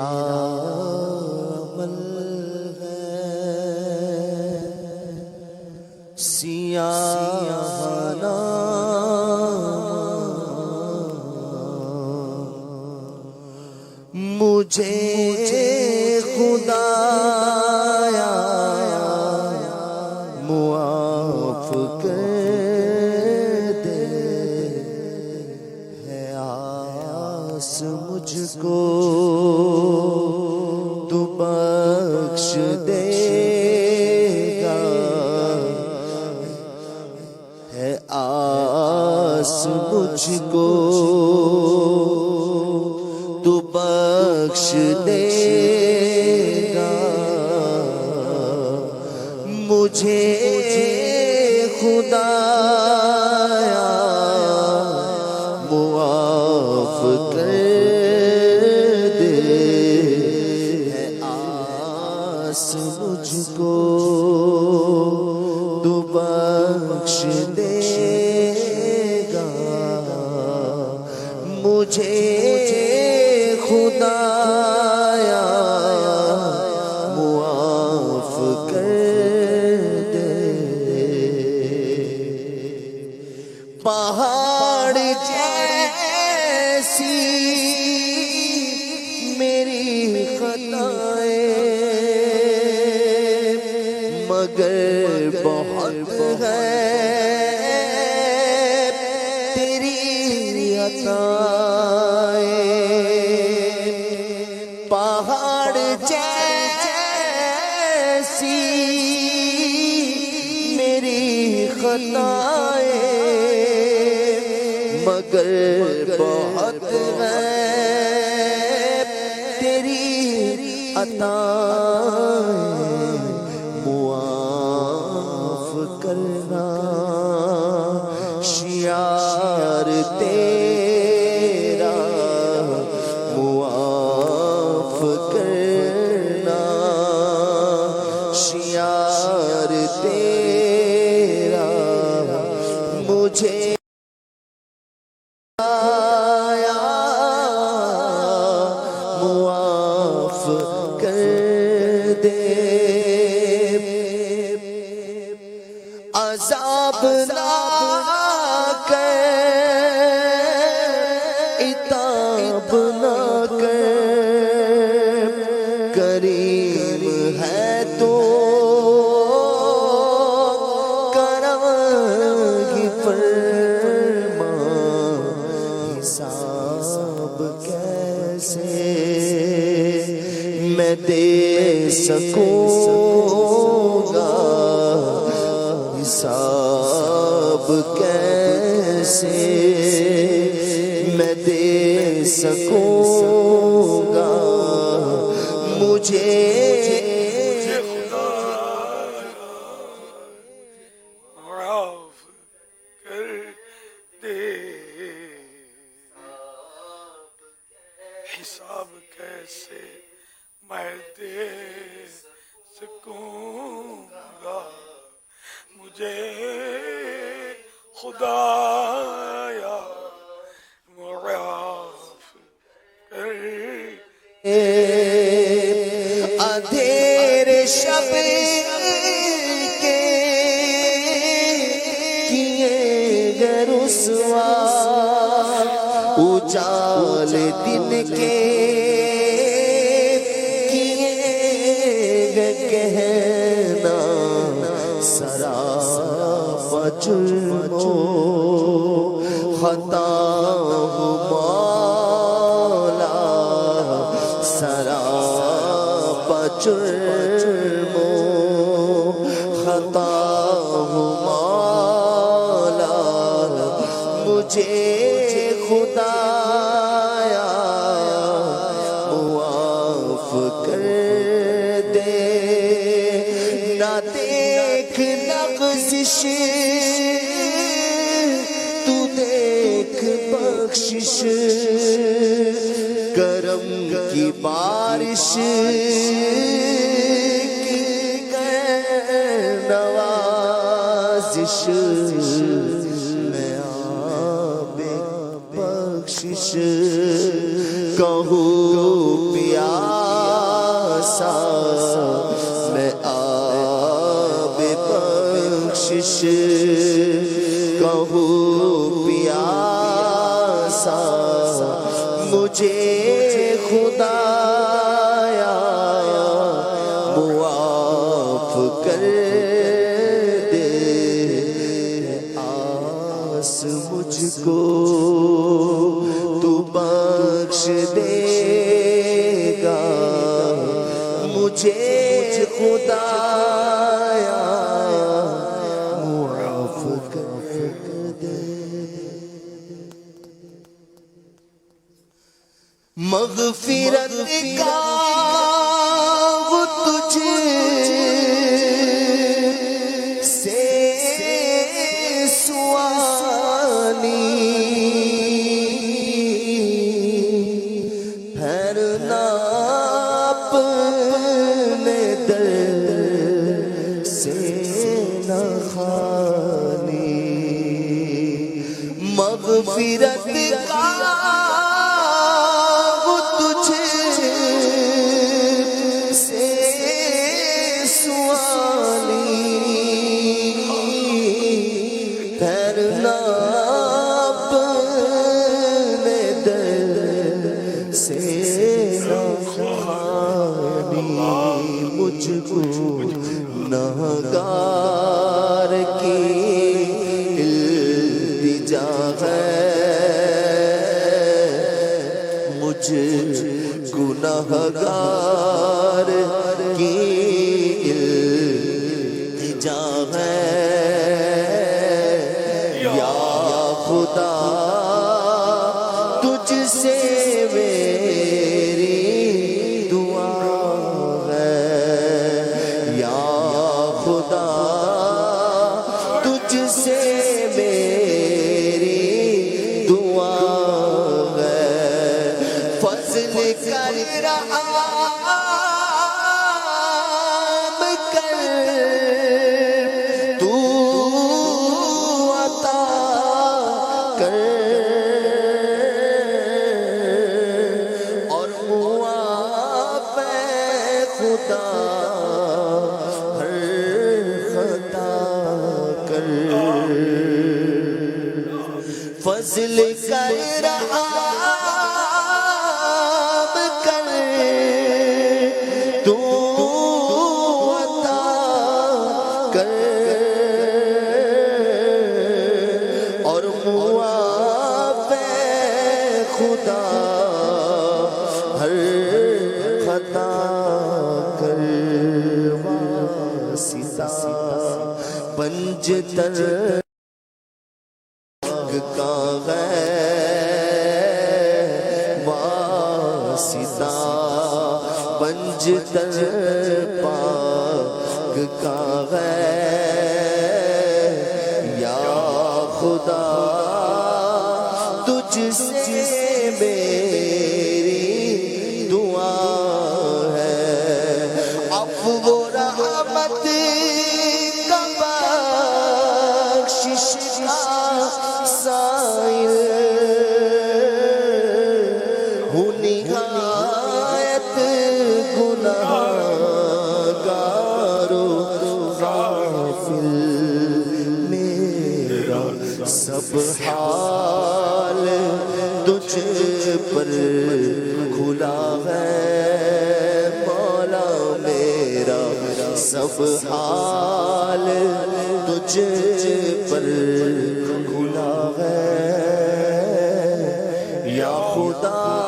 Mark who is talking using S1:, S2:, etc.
S1: عمل ہے سیاہنا مجھے خدایا معاف کر دے، ہے آس مجھ کو تو بخش دے گا، ہے آس مجھ کو تو بخش دے گا، مجھے خدایا معاف کر دے، ہے آس مجھ کو تو بخش دے گا، مجھے خدایا معاف کر دے۔ پہاڑ جیسی میری خطائیں مگر بہت ہے تیری عطائیں، پہاڑ جیسی میری خطائیں مگر بہت ہے تیری عطائیں، معاف کرنا شعار تیرا، معاف کرنا شعار تیرا، مجھے معاف کر دے، عذاب نہ کر، عتاب نہ کر، کریم ہے تو کرم ہی فرما، حساب کیسے میں دے سکوں گا، حساب کیسے میں دے سکوں گا، مجھے
S2: معاف کر دے، حساب کیسے میں دے سکوں گا، مجھے خدایا معاف کر دے،
S1: اندھیرے شب کے کیے گئے رسوا، اجال دن کے کیے گئے کہنا، سراپا جرم و خطا ہوں مولا، سراپا جرم و خطا ہوں مولا، مجھے خدایا معاف کر دے، نہ دیکھ لغزش تو دیکھ بخشش، کرم کی بارش کی کر نوازش، میں آب بخشش کہوں پیار سا میں آب بخشش کہوں پیاسا مجھے خدایا معاف کر دے آس مجھ کو تو بخش دے گا مجھے خدایا معاف کر دے مغفرت کا وہ تجھ سے سوالی پھرنا اپنے در سے نہ خالی مغفرت کا مجھ کو گنہگار کی التجا ہے مجھ گنہگار کی التجا ہے یا خدا تجھ سے فضل کر عام کر تو عطا کر اور معاف خدا ہر خطا کر واسطہ پنجتر کا واسطہ پنجتر پاک کا یا خدا تجھ سے میری دعا ہے عفو و رحمت کا بخشش کا سائل ہوں نہایت گناہگار و غافل میرا سب حال تجھ پر کھلا ہے مولا میرا سب حال تجھ پر کھلا ہے یا خدا